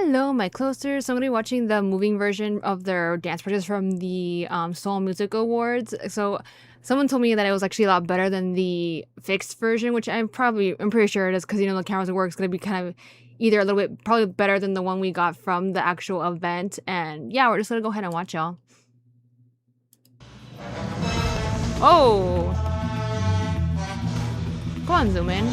Hello, my closers. So I'm going to be watching the moving version of their dance practice from the Seoul Music Awards. So someone told me that it was actually a lot better than the fixed version, which I'm pretty sure it is because, the camera's work is going to be kind of either a little bit, probably better than the one we got from the actual event. And yeah, we're just going to go ahead and watch y'all. Oh! Go on, zoom in.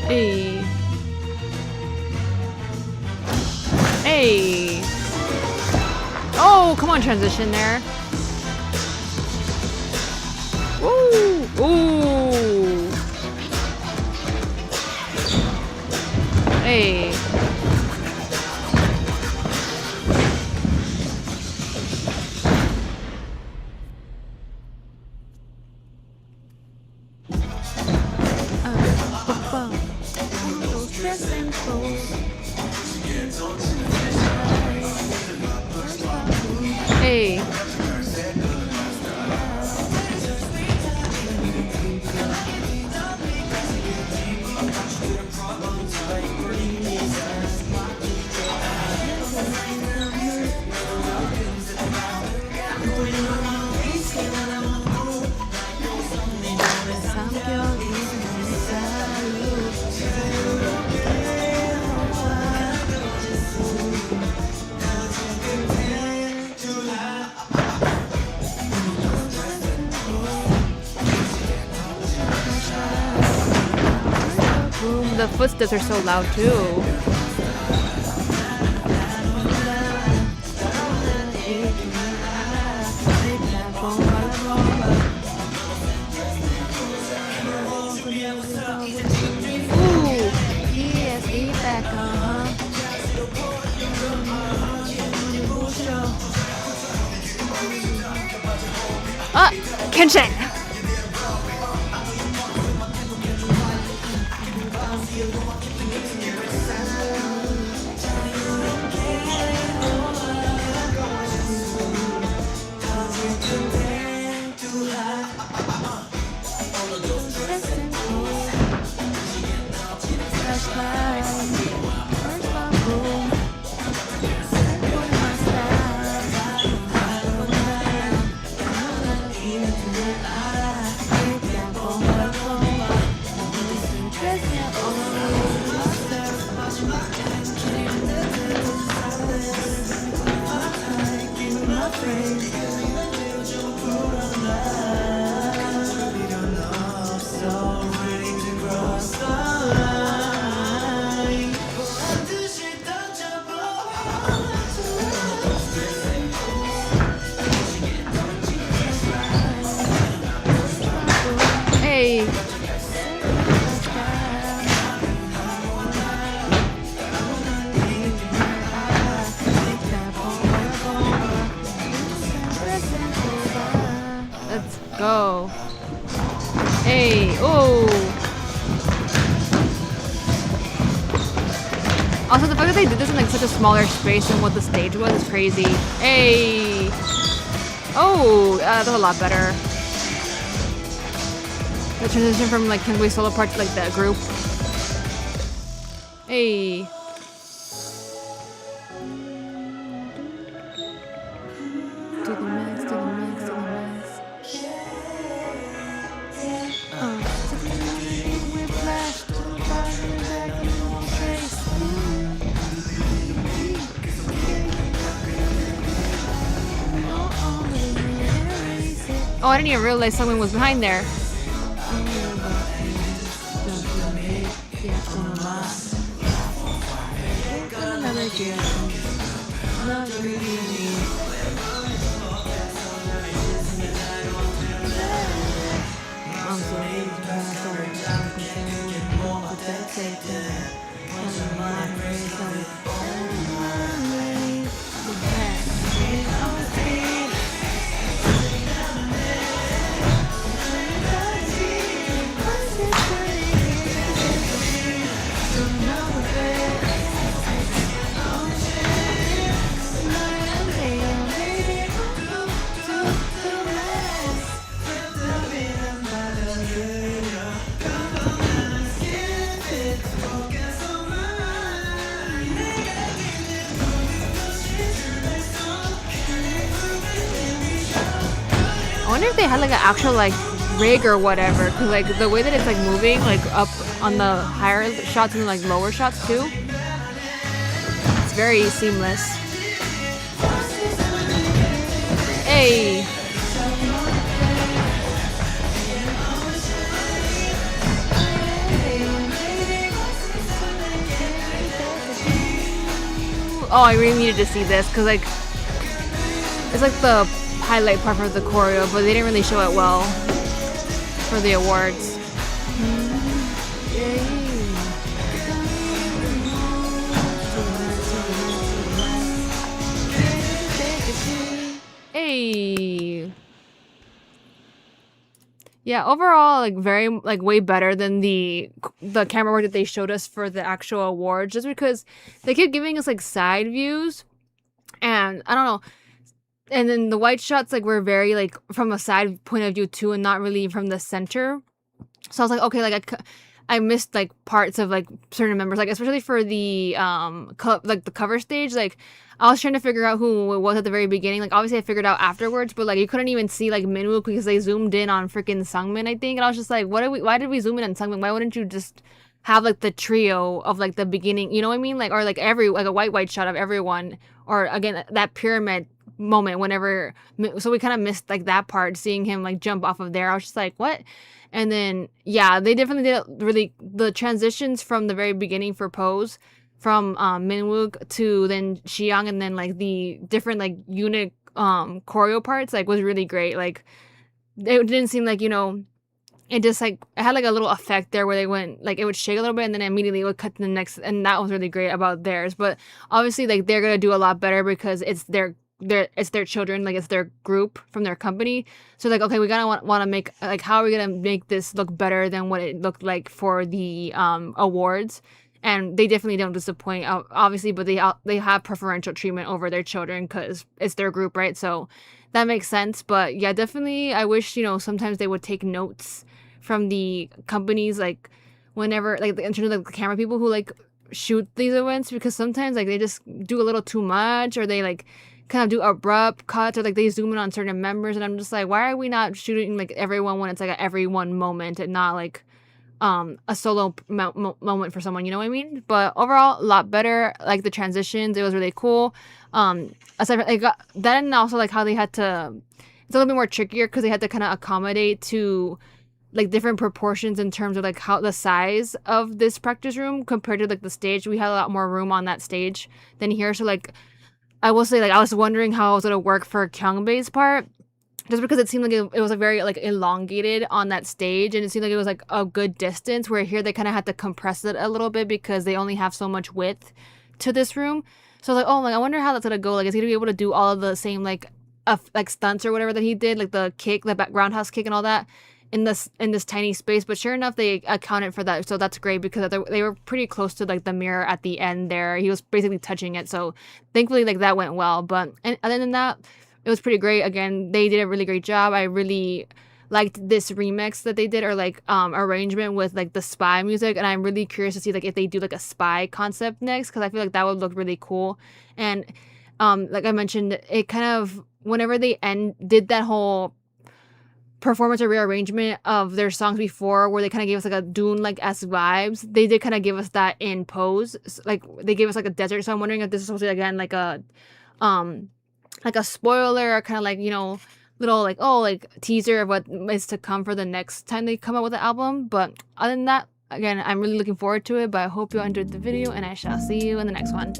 Hey. Hey. Oh, come on, transition there. Ooh. Ooh. Hey. Hey. The footsteps are so loud too. Kenshin! Hey. Let's go. Hey. Oh. Also, the fact that they did this in like such a smaller space than what the stage was is crazy. Hey. Oh, that was a lot better. The transition from like Kingsley's solo part to like the group. Hey. To the max, to the max, to the max. Oh, I didn't even realize someone was behind there. they had like an actual like rig or whatever, because like the way that it's like moving like up on the higher shots and like lower shots too, it's very seamless. Hey. Oh, I really needed to see this because like it's like the highlight part of the choreo, but they didn't really show it well for the awards. Hey. Yeah, overall, like very like way better than the camera work that they showed us for the actual awards, just because they kept giving us like side views, and I don't know. And then the white shots like were very like from a side point of view too, and not really from the center. So I was like, okay, like I missed like parts of like certain members, like especially for the like the cover stage. Like I was trying to figure out who it was at the very beginning. Like obviously I figured out afterwards, but like you couldn't even see like Minwoo because they zoomed in on freaking Sungmin, I think. And I was just like, why did we zoom in on Sungmin? Why wouldn't you just have like the trio of like the beginning, you know what I mean? Like, or like like a white shot of everyone, or again that pyramid moment whenever, so we kind of missed like that part, seeing him like jump off of there. I was just like, what? And then yeah, they definitely did really the transitions from the very beginning for Pose, from Minwook to then Xiang, and then like the different like unit choreo parts like was really great. Like it didn't seem like, you know, it just like it had like a little effect there where they went like it would shake a little bit and then immediately it would cut to the next, and that was really great about theirs. But obviously like they're gonna do a lot better because it's their children, like it's their group from their company. So like, okay, we gotta want to make like, how are we gonna make this look better than what it looked like for the awards? And they definitely don't disappoint, obviously, but they have preferential treatment over their children because it's their group, right? So that makes sense. But yeah, definitely I wish, you know, sometimes they would take notes from the companies, like whenever like in terms of like, the camera people who like shoot these events, because sometimes like they just do a little too much, or they like kind of do abrupt cuts, or like they zoom in on certain members, and I'm just like, why are we not shooting like everyone when it's like a everyone moment and not like a solo moment for someone, you know what I mean? But overall, a lot better. Like the transitions, it was really cool. Aside from like that, and also like how they had to, it's a little bit more trickier because they had to kind of accommodate to like different proportions in terms of like how the size of this practice room compared to like the stage. We had a lot more room on that stage than here, so like I will say, like, I was wondering how it was gonna work for Kyungbei's part, just because it seemed like it was like very like elongated on that stage, and it seemed like it was like a good distance. Where here they kind of had to compress it a little bit because they only have so much width to this room. So I was like, oh, like I wonder how that's gonna go. Like, is he gonna be able to do all of the same like stunts or whatever that he did, like the kick, the roundhouse kick, and all that in this tiny space? But sure enough, they accounted for that, so that's great because they were pretty close to like the mirror at the end there. He was basically touching it, so thankfully like that went well. But and other than that, it was pretty great. Again, they did a really great job. I really liked this remix that they did, or like arrangement with like the spy music, and I'm really curious to see like if they do like a spy concept next, because I feel like that would look really cool. And like I mentioned, it kind of, whenever they did that whole performance or rearrangement of their songs before, where they kind of gave us like a Dune like s vibes, they did kind of give us that in Pose. Like they gave us like a desert, so I'm wondering if this is supposed to be again like a spoiler, or kind of like, you know, little like, oh, like teaser of what is to come for the next time they come out with the album. But other than that, again, I'm really looking forward to it. But I hope you all enjoyed the video, and I shall see you in the next one.